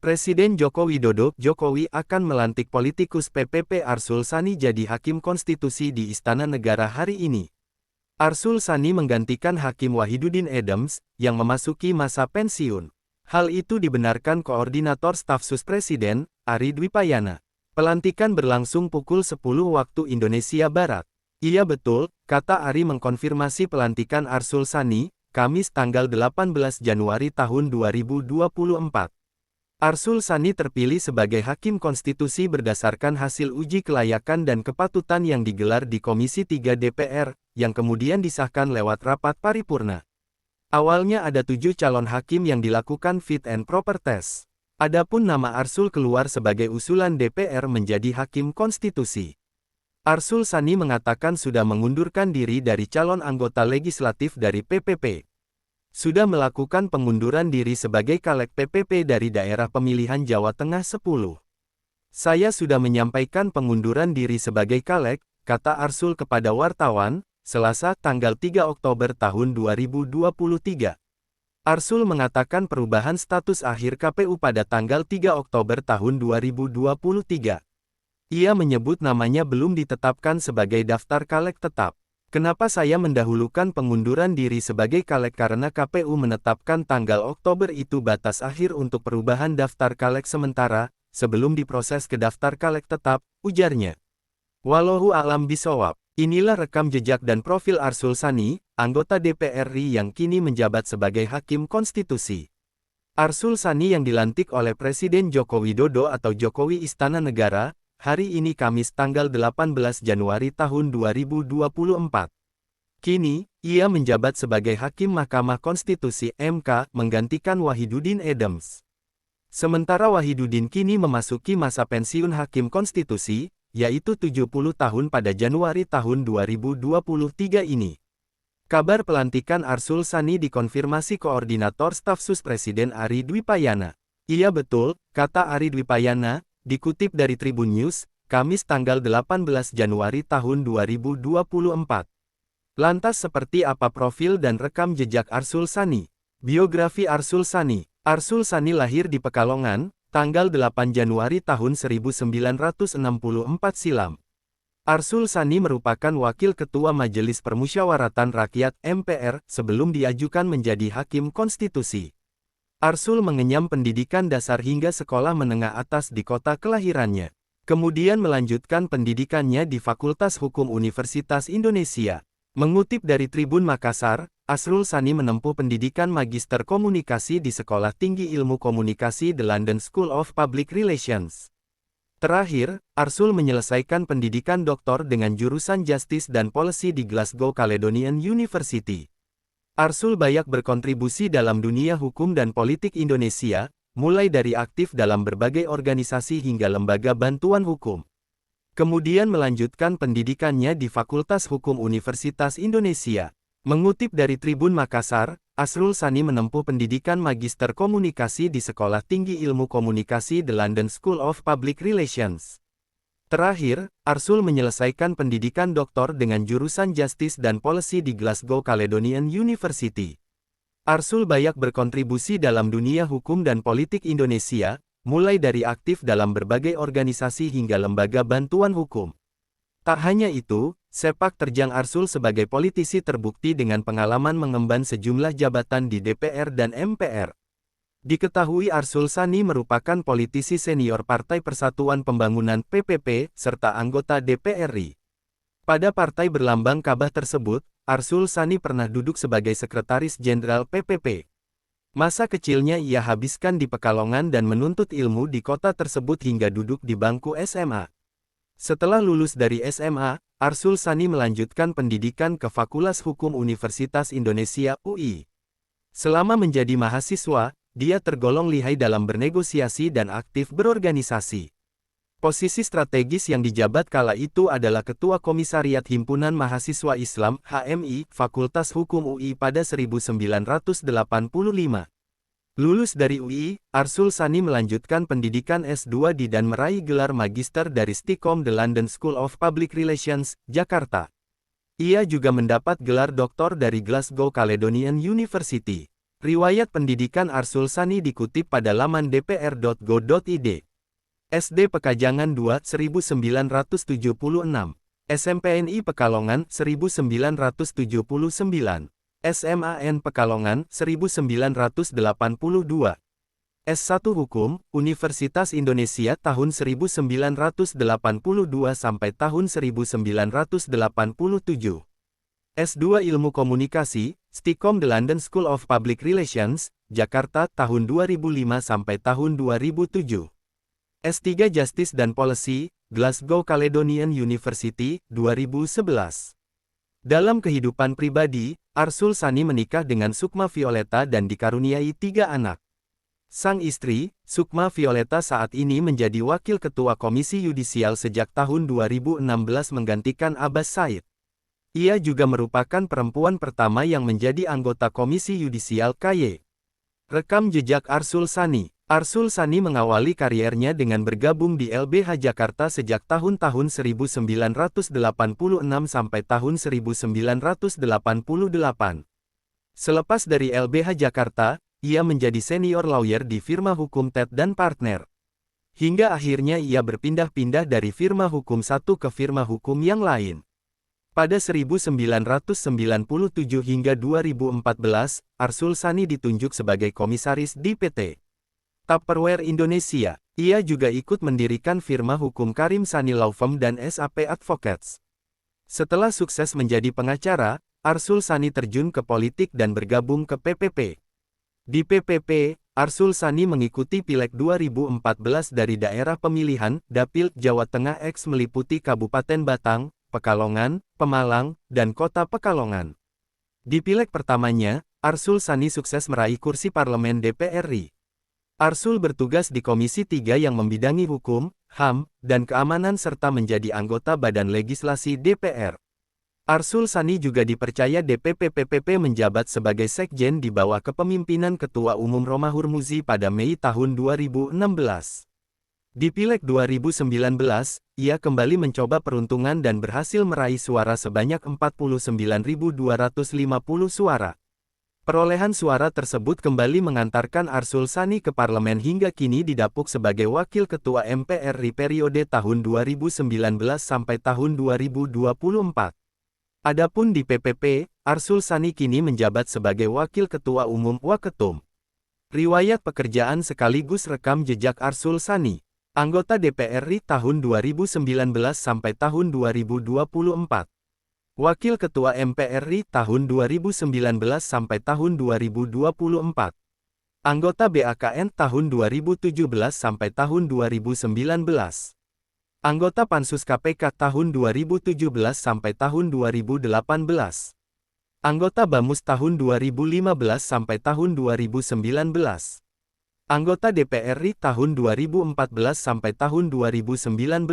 Presiden Joko Widodo, Jokowi akan melantik politikus PPP Arsul Sani jadi Hakim Konstitusi di Istana Negara hari ini. Arsul Sani menggantikan Hakim Wahidudin Adams, yang memasuki masa pensiun. Hal itu dibenarkan Koordinator Staf Sus Presiden, Ari Dwipayana. Pelantikan berlangsung pukul 10 waktu Indonesia Barat. Iya betul, kata Ari mengkonfirmasi pelantikan Arsul Sani, Kamis tanggal 18 Januari tahun 2024. Arsul Sani terpilih sebagai Hakim Konstitusi berdasarkan hasil uji kelayakan dan kepatutan yang digelar di Komisi 3 DPR, yang kemudian disahkan lewat rapat paripurna. Awalnya ada 7 calon hakim yang dilakukan fit and proper test. Adapun nama Arsul keluar sebagai usulan DPR menjadi Hakim Konstitusi. Arsul Sani mengatakan sudah mengundurkan diri dari calon anggota legislatif dari PPP. Sudah melakukan pengunduran diri sebagai caleg PPP dari daerah pemilihan Jawa Tengah 10. Saya sudah menyampaikan pengunduran diri sebagai caleg, kata Arsul kepada wartawan, Selasa tanggal 3 Oktober tahun 2023. Arsul mengatakan perubahan status akhir KPU pada tanggal 3 Oktober tahun 2023. Ia menyebut namanya belum ditetapkan sebagai daftar caleg tetap. Kenapa saya mendahulukan pengunduran diri sebagai caleg karena KPU menetapkan tanggal Oktober itu batas akhir untuk perubahan daftar caleg sementara, sebelum diproses ke daftar caleg tetap, ujarnya. Wallahu a'lam bishawab. Inilah rekam jejak dan profil Arsul Sani, anggota DPR RI yang kini menjabat sebagai Hakim Konstitusi. Arsul Sani yang dilantik oleh Presiden Joko Widodo atau Jokowi Istana Negara, hari ini Kamis tanggal 18 Januari tahun 2024. Kini, ia menjabat sebagai Hakim Mahkamah Konstitusi (MK), menggantikan Wahidudin Adams. Sementara Wahidudin kini memasuki masa pensiun Hakim Konstitusi, yaitu 70 tahun pada Januari tahun 2023 ini. Kabar pelantikan Arsul Sani dikonfirmasi Koordinator Staf Sus Presiden Ari Dwipayana. Iya betul, kata Ari Dwipayana, dikutip dari Tribun News, Kamis tanggal 18 Januari tahun 2024. Lantas seperti apa profil dan rekam jejak Arsul Sani? Biografi Arsul Sani. Arsul Sani lahir di Pekalongan, tanggal 8 Januari tahun 1964 silam. Arsul Sani merupakan Wakil Ketua Majelis Permusyawaratan Rakyat (MPR) sebelum diajukan menjadi Hakim Konstitusi. Arsul mengenyam pendidikan dasar hingga sekolah menengah atas di kota kelahirannya. Kemudian melanjutkan pendidikannya di Fakultas Hukum Universitas Indonesia. Mengutip dari Tribun Makassar, Arsul Sani menempuh pendidikan Magister Komunikasi di Sekolah Tinggi Ilmu Komunikasi The London School of Public Relations. Terakhir, Arsul menyelesaikan pendidikan doktor dengan jurusan Justice dan Policy di Glasgow Caledonian University. Arsul banyak berkontribusi dalam dunia hukum dan politik Indonesia, mulai dari aktif dalam berbagai organisasi hingga lembaga bantuan hukum. Kemudian melanjutkan pendidikannya di Fakultas Hukum Universitas Indonesia. Mengutip dari Tribun Makassar, Arsul Sani menempuh pendidikan Magister Komunikasi di Sekolah Tinggi Ilmu Komunikasi The London School of Public Relations. Terakhir, Arsul menyelesaikan pendidikan doktor dengan jurusan Justice dan Policy di Glasgow Caledonian University. Arsul banyak berkontribusi dalam dunia hukum dan politik Indonesia, mulai dari aktif dalam berbagai organisasi hingga lembaga bantuan hukum. Tak hanya itu, sepak terjang Arsul sebagai politisi terbukti dengan pengalaman mengemban sejumlah jabatan di DPR dan MPR. Diketahui Arsul Sani merupakan politisi senior Partai Persatuan Pembangunan (PPP) serta anggota DPR RI. Pada partai berlambang Ka'bah tersebut, Arsul Sani pernah duduk sebagai Sekretaris Jenderal PPP. Masa kecilnya ia habiskan di Pekalongan dan menuntut ilmu di kota tersebut hingga duduk di bangku SMA. Setelah lulus dari SMA, Arsul Sani melanjutkan pendidikan ke Fakultas Hukum Universitas Indonesia (UI). Selama menjadi mahasiswa, dia tergolong lihai dalam bernegosiasi dan aktif berorganisasi. Posisi strategis yang dijabat kala itu adalah Ketua Komisariat Himpunan Mahasiswa Islam (HMI) Fakultas Hukum UI pada 1985. Lulus dari UI, Arsul Sani melanjutkan pendidikan S2 dan meraih gelar Magister dari Stikom The London School of Public Relations, Jakarta. Ia juga mendapat gelar doktor dari Glasgow Caledonian University. Riwayat pendidikan Arsul Sani dikutip pada laman dpr.go.id. SD Pekajangan 2, 1976. SMPNI Pekalongan, 1979. SMAN Pekalongan, 1982. S1 Hukum, Universitas Indonesia tahun 1982 sampai tahun 1987. S2 Ilmu Komunikasi, Stikom The London School of Public Relations, Jakarta tahun 2005 sampai tahun 2007. S3 Justice dan Policy, Glasgow Caledonian University, 2011. Dalam kehidupan pribadi, Arsul Sani menikah dengan Sukma Violeta dan dikaruniai 3 anak. Sang istri, Sukma Violeta saat ini menjadi Wakil Ketua Komisi Yudisial sejak tahun 2016 menggantikan Abbas Said. Ia juga merupakan perempuan pertama yang menjadi anggota Komisi Yudisial KY. Rekam jejak Arsul Sani. Arsul Sani mengawali kariernya dengan bergabung di LBH Jakarta sejak tahun-tahun 1986 sampai tahun 1988. Selepas dari LBH Jakarta, ia menjadi senior lawyer di firma hukum Ted dan Partner. Hingga akhirnya ia berpindah-pindah dari firma hukum satu ke firma hukum yang lain. Pada 1997 hingga 2014, Arsul Sani ditunjuk sebagai komisaris di PT Tupperware Indonesia. Ia juga ikut mendirikan firma hukum Karim Sani Law Firm dan SAP Advocates. Setelah sukses menjadi pengacara, Arsul Sani terjun ke politik dan bergabung ke PPP. Di PPP, Arsul Sani mengikuti Pileg 2014 dari daerah pemilihan Dapil Jawa Tengah X meliputi Kabupaten Batang, Pekalongan, Pemalang, dan Kota Pekalongan. Di Pileg pertamanya, Arsul Sani sukses meraih kursi parlemen DPR RI. Arsul bertugas di Komisi 3 yang membidangi hukum, HAM, dan keamanan serta menjadi anggota Badan Legislasi DPR. Arsul Sani juga dipercaya DPP PPP menjabat sebagai sekjen di bawah kepemimpinan Ketua Umum Romahur Muzi pada Mei tahun 2016. Di Pileg 2019, ia kembali mencoba peruntungan dan berhasil meraih suara sebanyak 49.250 suara. Perolehan suara tersebut kembali mengantarkan Arsul Sani ke parlemen hingga kini didapuk sebagai Wakil Ketua MPR RI periode tahun 2019 sampai tahun 2024. Adapun di PPP, Arsul Sani kini menjabat sebagai Wakil Ketua Umum Waketum. Riwayat pekerjaan sekaligus rekam jejak Arsul Sani. Anggota DPR RI tahun 2019 sampai tahun 2024. Wakil Ketua MPR RI tahun 2019 sampai tahun 2024. Anggota BAKN tahun 2017 sampai tahun 2019. Anggota Pansus KPK tahun 2017 sampai tahun 2018. Anggota BAMUS tahun 2015 sampai tahun 2019. Anggota DPR RI tahun 2014 sampai tahun 2019.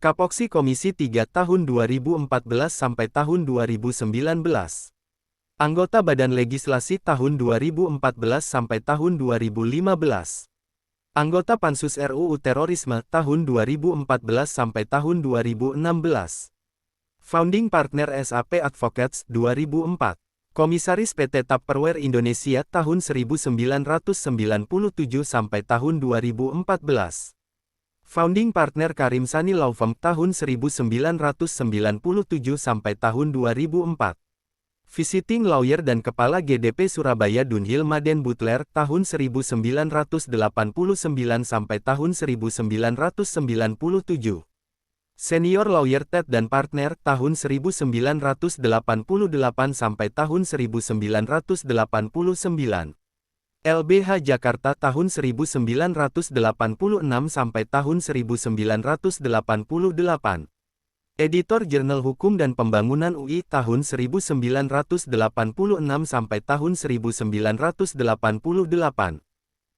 Kapoksi Komisi 3 tahun 2014 sampai tahun 2019. Anggota Badan Legislasi tahun 2014 sampai tahun 2015. Anggota Pansus RUU Terorisme tahun 2014 sampai tahun 2016. Founding Partner SAP Advocates 2004. Komisaris PT Tupperware Indonesia tahun 1997 sampai tahun 2014. Founding Partner Karim Sani Law Firm tahun 1997 sampai tahun 2004. Visiting Lawyer dan Kepala GDP Surabaya Dunhill Maden Butler tahun 1989 sampai tahun 1997. Senior Lawyer Ted dan Partner tahun 1988 sampai tahun 1989. LBH Jakarta tahun 1986 sampai tahun 1988. Editor Jurnal Hukum dan Pembangunan UI tahun 1986 sampai tahun 1988.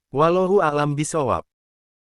Wallahu a'lam bishawab.